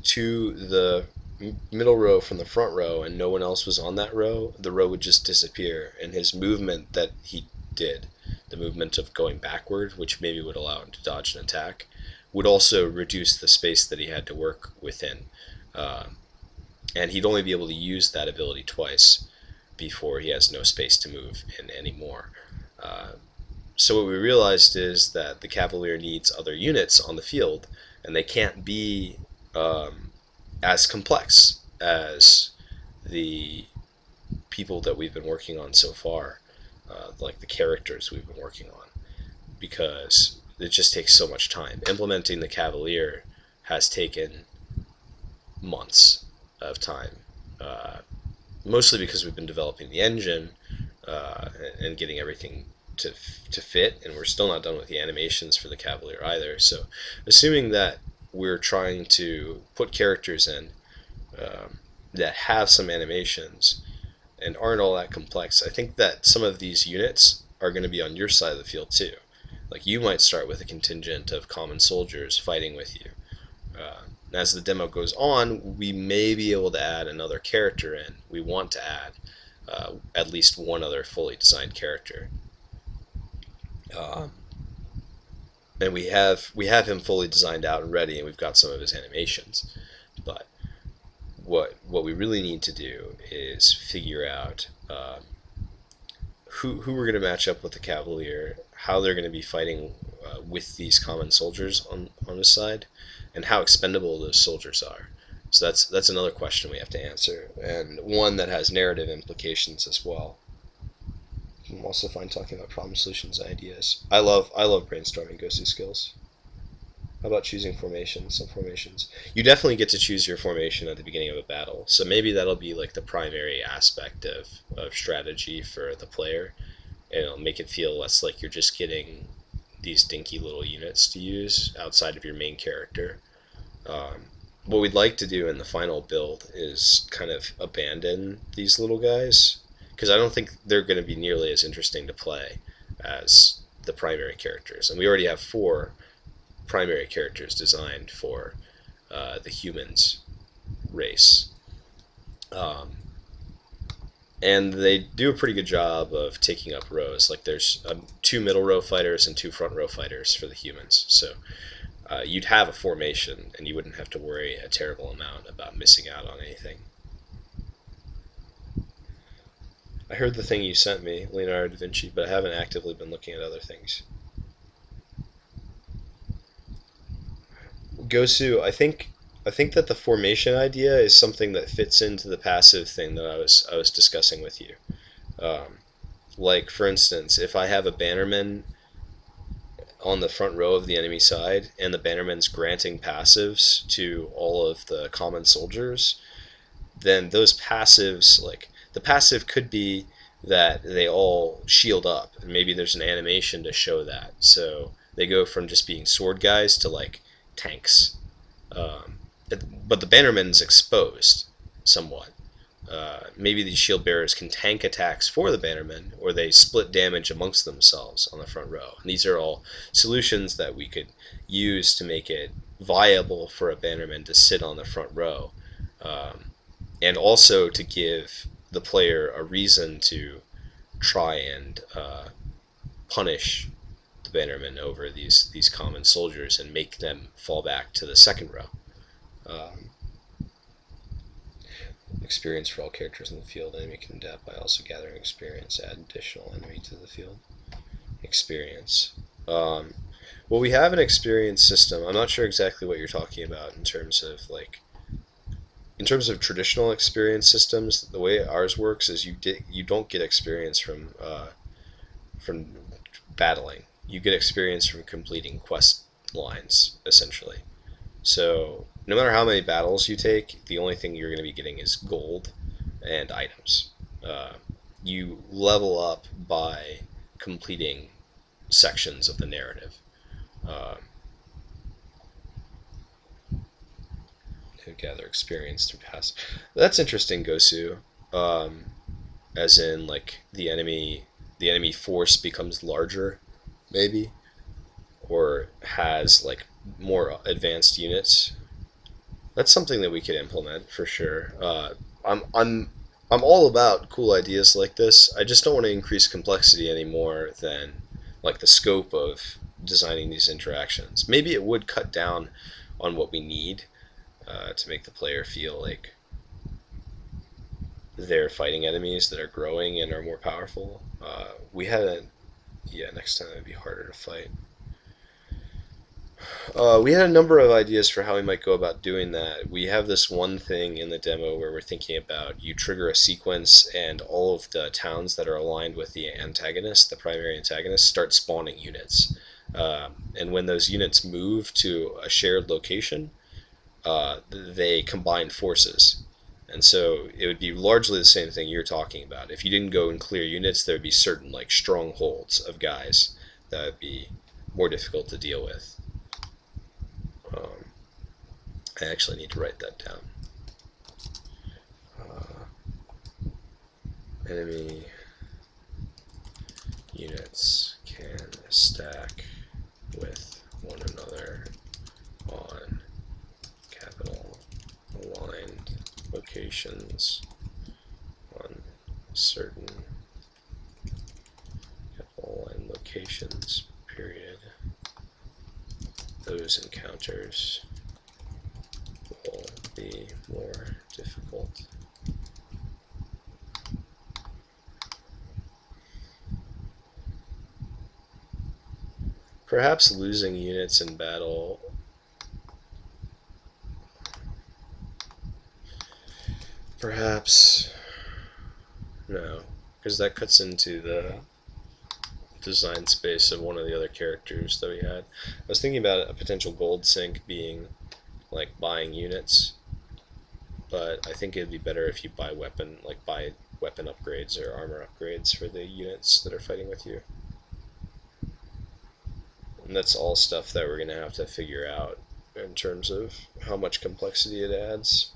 to the middle row from the front row and no one else was on that row, the row would just disappear, and his movement that he did, the movement of going backward, which maybe would allow him to dodge an attack, would also reduce the space that he had to work within. And he'd only be able to use that ability twice before he has no space to move in anymore. So what we realized is that the Cavalier needs other units on the field, and they can't be as complex as the people that we've been working on so far, like the characters we've been working on, because it just takes so much time. Implementing the Cavalier has taken months of time, mostly because we've been developing the engine and getting everything to fit, and we're still not done with the animations for the Cavalier either. So assuming that we're trying to put characters in that have some animations and aren't all that complex, I think that some of these units are going to be on your side of the field too. Like, you might start with a contingent of common soldiers fighting with you. As the demo goes on, we may be able to add another character in. We want to add at least one other fully designed character. And we have him fully designed out and ready, and we've got some of his animations. But what we really need to do is figure out who we're going to match up with the Cavalier, how they're going to be fighting with these common soldiers on his side, and how expendable those soldiers are. So that's another question we have to answer, and one that has narrative implications as well. I'm also fine talking about problem solutions and ideas. I love brainstorming Gosu skills. How about choosing formations? Some formations. You definitely get to choose your formation at the beginning of a battle, so maybe that'll be like the primary aspect of strategy for the player, and it'll make it feel less like you're just getting these dinky little units to use outside of your main character. What we'd like to do in the final build is kind of abandon these little guys, because I don't think they're going to be nearly as interesting to play as the primary characters. And we already have 4 primary characters designed for the humans race. And they do a pretty good job of taking up rows. Like, there's 2 middle row fighters and 2 front row fighters for the humans. So you'd have a formation, and you wouldn't have to worry a terrible amount about missing out on anything. I heard the thing you sent me, Leonardo da Vinci, but I haven't actively been looking at other things. Gosu, I think that the formation idea is something that fits into the passive thing that I was discussing with you. Like, for instance, if I have a bannerman on the front row of the enemy side, and the bannerman's granting passives to all of the common soldiers, then those passives, like, the passive could be that they all shield up, and maybe there's an animation to show that. So they go from just being sword guys to, like, tanks. But the bannerman's exposed somewhat. Maybe these shield bearers can tank attacks for the bannermen, or they split damage amongst themselves on the front row. And these are all solutions that we could use to make it viable for a bannerman to sit on the front row, and also to give the player a reason to try and punish the bannermen over these common soldiers and make them fall back to the second row. Experience for all characters in the field. Enemy can adapt by also gathering experience. Add additional enemy to the field. Experience. Well, we have an experience system. I'm not sure exactly what you're talking about in terms of traditional experience systems. The way ours works is you don't get experience from battling. You get experience from completing quest lines, essentially. So no matter how many battles you take, the only thing you're going to be getting is gold and items. You level up by completing sections of the narrative. To gather experience through pass. That's interesting, Gosu. As in, like, the enemy force becomes larger, maybe, or has, like, more advanced units. That's something that we could implement for sure. I'm all about cool ideas like this. I just don't want to increase complexity any more than like the scope of designing these interactions. Maybe it would cut down on what we need to make the player feel like they're fighting enemies that are growing and are more powerful. We had a Yeah, next time it'd be harder to fight. We had a number of ideas for how we might go about doing that. We have this one thing in the demo where we're thinking about you trigger a sequence and all of the towns that are aligned with the antagonist, the primary antagonist, start spawning units. And when those units move to a shared location, they combine forces. And so it would be largely the same thing you're talking about. If you didn't go and clear units, there would be certain like strongholds of guys that would be more difficult to deal with. Um, I actually need to write that down. Enemy units can stack with one another on capital aligned locations on certain capital aligned locations, period. Those encounters will be more difficult. Perhaps losing units in battle. Perhaps. No, because that cuts into the design space of one of the other characters that we had. I was thinking about a potential gold sink being like buying units, but I think it'd be better if you buy weapon upgrades or armor upgrades for the units that are fighting with you. And that's all stuff that we're going to have to figure out in terms of how much complexity it adds.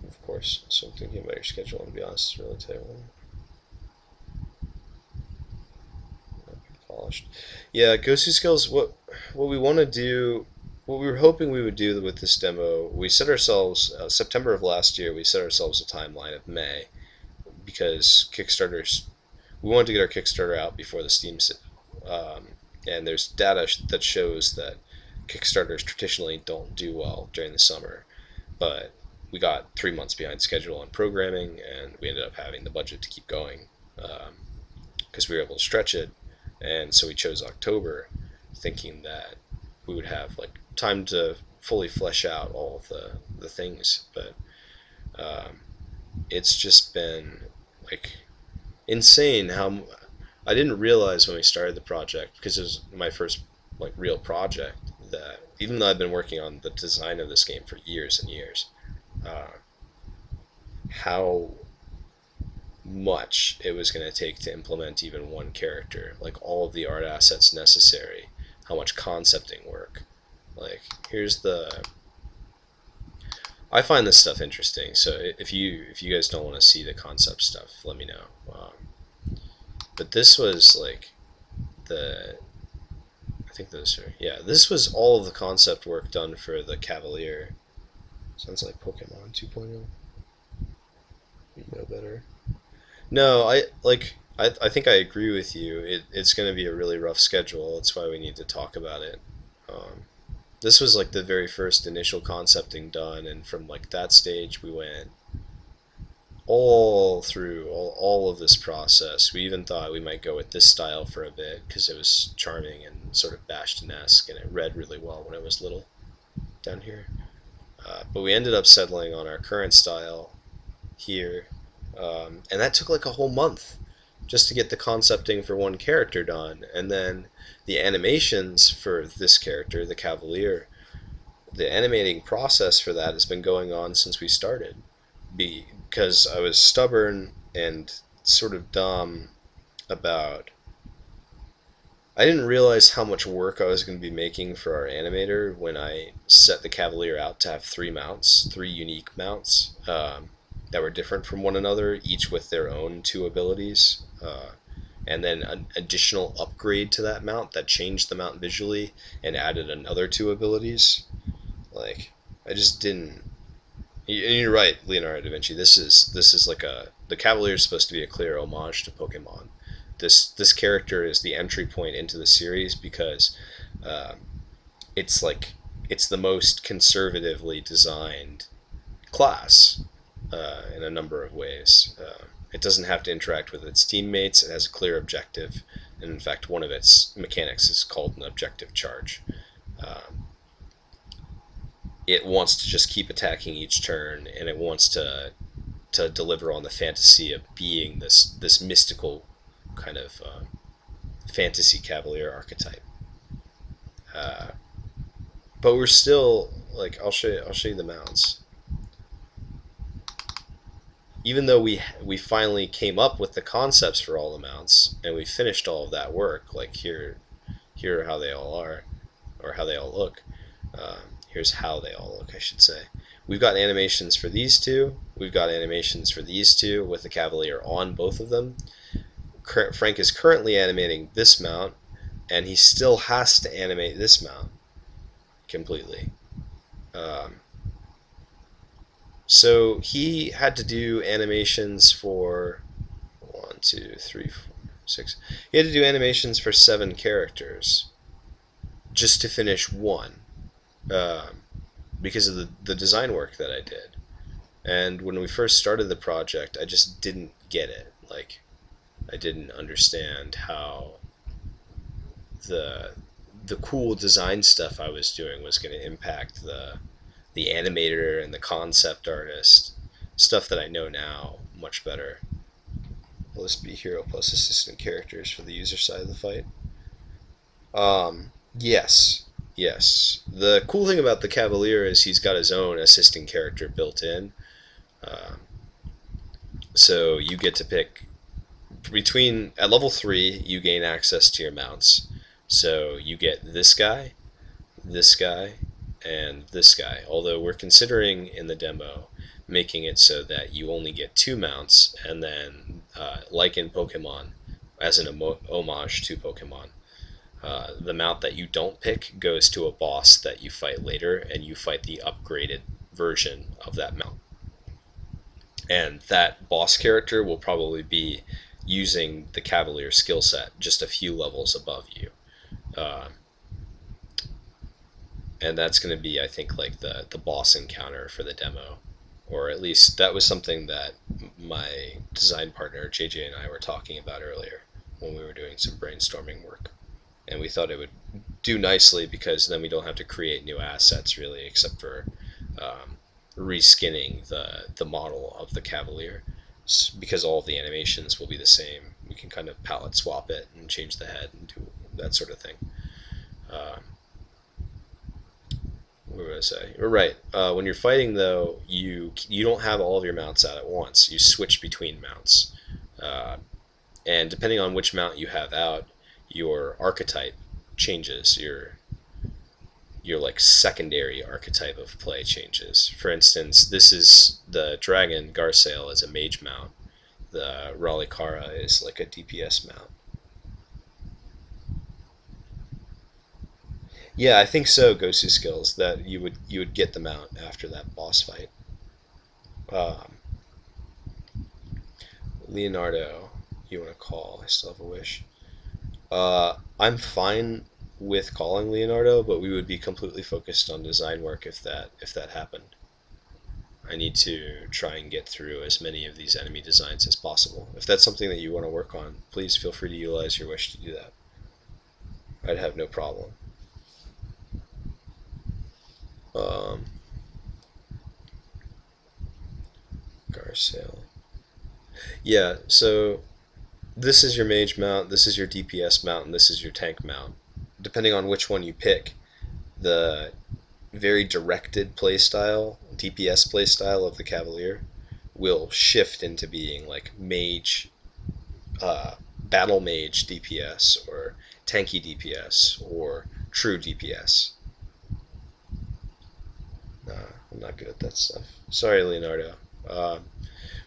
Of course, so I'm thinking about your schedule, and to be honest, it's really tight one. Polished. Yeah, ghosty skills, what we want to do, what we were hoping we would do with this demo, we set ourselves, September of last year, we set ourselves a timeline of May, because we wanted to get our Kickstarter out before the Steam and there's data that shows that Kickstarters traditionally don't do well during the summer, but we got 3 months behind schedule on programming, and we ended up having the budget to keep going because we were able to stretch it, and so we chose October, thinking that we would have like time to fully flesh out all of the things, but it's just been like insane how I didn't realize when we started the project, because it was my first like real project, that even though I've been working on the design of this game for years and years, how much it was going to take to implement even one character, like all of the art assets necessary, how much concepting work. Like I find this stuff interesting, so if you guys don't want to see the concept stuff, let me know. But this was like I think those are, yeah, this was all of the concept work done for the Cavalier. Sounds like Pokemon 2.0. You know better. No, I think I agree with you. It's going to be a really rough schedule. That's why we need to talk about it. This was like the very first initial concepting done, and from like that stage we went all through all of this process. We even thought we might go with this style for a bit because it was charming and sort of Bastion-esque, and it read really well when it was little down here. But we ended up settling on our current style here, and that took like a whole month just to get the concepting for one character done, and then the animations for this character, the Cavalier, the animating process for that has been going on since we started, because I was stubborn and sort of dumb about, I didn't realize how much work I was going to be making for our animator when I set the Cavalier out to have three unique mounts that were different from one another, each with their own two abilities, and then an additional upgrade to that mount that changed the mount visually and added another two abilities. Like, I just didn't. And you're right, Leonardo da Vinci. This is like the Cavalier is supposed to be a clear homage to Pokemon. This character is the entry point into the series because um, it's like it's the most conservatively designed class in a number of ways. It doesn't have to interact with its teammates. It has a clear objective, and in fact, one of its mechanics is called an objective charge. Um, it wants to just keep attacking each turn, and it wants to deliver on the fantasy of being this mystical kind of fantasy cavalier archetype. Uh, but we're still like I'll show you the mounts. Even though we finally came up with the concepts for all the mounts and we finished all of that work, like here are how they all are, or how they all look. Here's how they all look, I should say. We've got animations for these two. We've got animations for these two with the Cavalier on both of them. Frank is currently animating this mount, and he still has to animate this mount completely. Um, so he had to do animations for 1, 2, 3, 4, 6. He had to do animations for 7 characters just to finish one, um, because of the design work that I did. And when we first started the project, I just didn't get it. Like, I didn't understand how the the cool design stuff I was doing was going to impact the animator and the concept artist, stuff that I know now much better. List B hero plus assistant characters for the user side of the fight. Yes, yes. The cool thing about the Cavalier is he's got his own assisting character built in. Um, so you get to pick between at level 3 you gain access to your mounts. So you get this guy, and this guy. Although we're considering in the demo making it so that you only get 2 mounts, and then like in Pokemon, as an homage to Pokemon, the mount that you don't pick goes to a boss that you fight later, and you fight the upgraded version of that mount. And that boss character will probably be using the Cavalier skill set just a few levels above you. Uh, and that's going to be, I think, like the boss encounter for the demo. Or at least that was something that my design partner JJ and I were talking about earlier when we were doing some brainstorming work. And we thought it would do nicely because then we don't have to create new assets really, except for reskinning the model of the Cavalier, because all of the animations will be the same. We can kind of palette swap it and change the head and do that sort of thing. What would I say? You're right. When you're fighting, though, you don't have all of your mounts out at once. You switch between mounts, and depending on which mount you have out, your archetype changes. Your like secondary archetype of play changes. For instance, this is the dragon Garsail is a mage mount. The Ralikara is like a DPS mount. Yeah, I think so. Gosu skills that you would get them out after that boss fight. Um, Leonardo, you want to call? I still have a wish. I'm fine with calling Leonardo, but we would be completely focused on design work if that happened. I need to try and get through as many of these enemy designs as possible. If that's something that you want to work on, please feel free to utilize your wish to do that. I'd have no problem. Um, Garsail. Yeah, so this is your mage mount, this is your DPS mount, and this is your tank mount. Depending on which one you pick, the very directed playstyle, DPS playstyle of the Cavalier will shift into being like mage, battle mage DPS, or tanky DPS, or true DPS. I'm not good at that stuff. Sorry, Leonardo. Uh,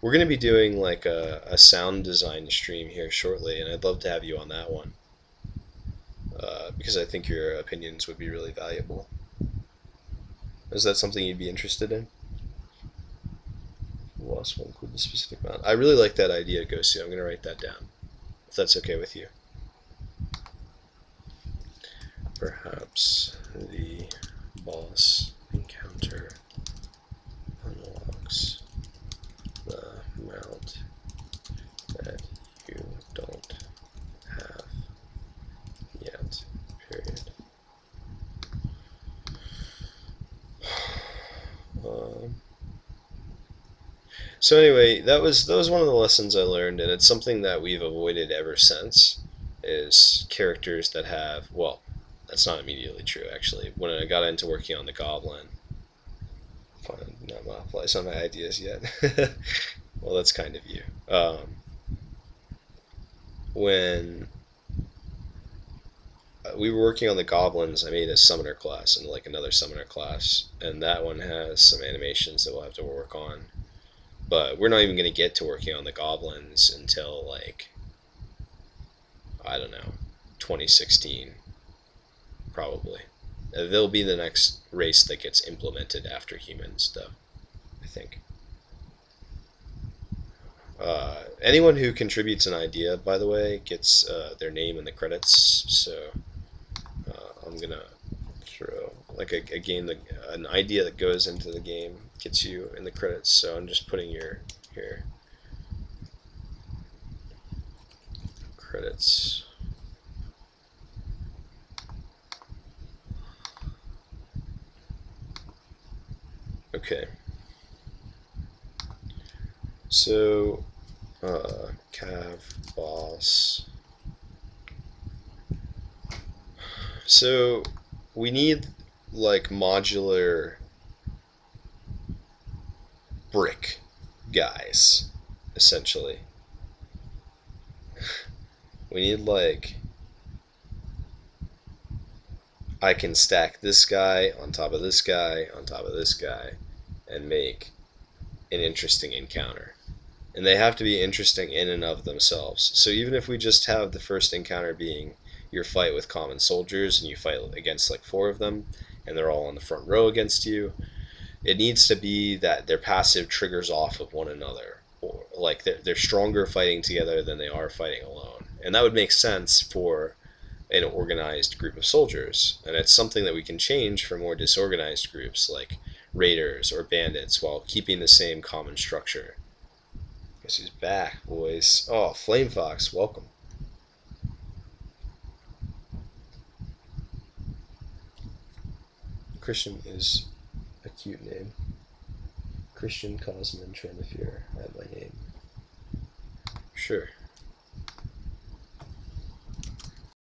we're going to be doing like a sound design stream here shortly, and I'd love to have you on that one because I think your opinions would be really valuable. Is that something you'd be interested in? Loss will include the specific amount. I really like that idea, Gosu. I'm going to write that down, if that's okay with you. Perhaps the boss encounter unlocks the amount that you don't have yet. Period. So anyway, that was one of the lessons I learned, and it's something that we've avoided ever since. Is characters that have, well, that's not immediately true actually. When I got into working on the Goblin, fine, not monopolize on my ideas yet. Well, that's kind of you. When we were working on the Goblins, I made a summoner class and like another summoner class, and that one has some animations that we'll have to work on. But we're not even going to get to working on the Goblins until like, I don't know, 2016 probably. They'll be the next race that gets implemented after humans, though, I think. Anyone who contributes an idea, by the way, gets their name in the credits. So I'm gonna throw like a game that an idea that goes into the game gets you in the credits. So I'm just putting your credits. Okay. So, Cav boss. So, we need like modular brick guys, essentially. We need like I can stack this guy on top of this guy on top of this guy and make an interesting encounter. And they have to be interesting in and of themselves. So even if we just have the first encounter being your fight with common soldiers and you fight against like four of them and they're all on the front row against you, it needs to be that their passive triggers off of one another. Or like they're stronger fighting together than they are fighting alone. And that would make sense for an organized group of soldiers. And it's something that we can change for more disorganized groups like raiders or bandits while keeping the same common structure. Guess who's back, boys? Oh, Flame Fox, welcome. Christian is a cute name. Christian Cosman Tranafear. I have my name. Sure.